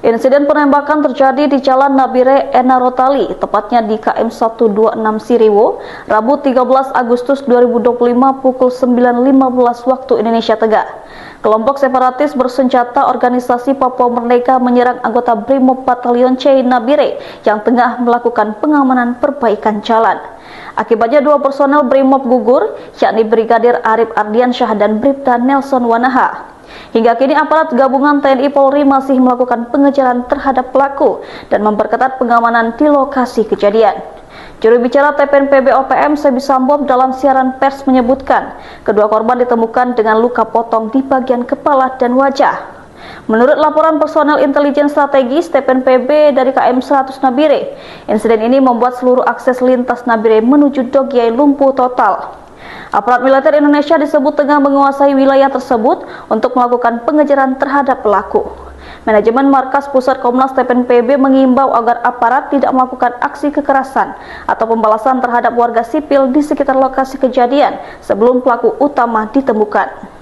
Insiden penembakan terjadi di Jalan Nabire Enarotali, tepatnya di KM 126 Siriwo, Rabu 13 Agustus 2025 pukul 9.15 waktu Indonesia Tengah. Kelompok separatis bersenjata Organisasi Papua Merdeka menyerang anggota Brimob Batalion C Nabire yang tengah melakukan pengamanan perbaikan jalan. Akibatnya dua personel Brimob gugur, yakni Brigadir Arif Ardiansyah dan Bribda Nelson Wanaha. Hingga kini aparat gabungan TNI Polri masih melakukan pengejaran terhadap pelaku dan memperketat pengamanan di lokasi kejadian. Juru bicara TPNPB OPM Sebi Sambo dalam siaran pers menyebutkan kedua korban ditemukan dengan luka potong di bagian kepala dan wajah. Menurut laporan personel intelijen strategis TPNPB dari KM 100 Nabire, insiden ini membuat seluruh akses lintas Nabire menuju Dogiai lumpuh total. Aparat militer Indonesia disebut tengah menguasai wilayah tersebut untuk melakukan pengejaran terhadap pelaku. Manajemen Markas Pusat Komnas TPNPB mengimbau agar aparat tidak melakukan aksi kekerasan atau pembalasan terhadap warga sipil di sekitar lokasi kejadian sebelum pelaku utama ditemukan.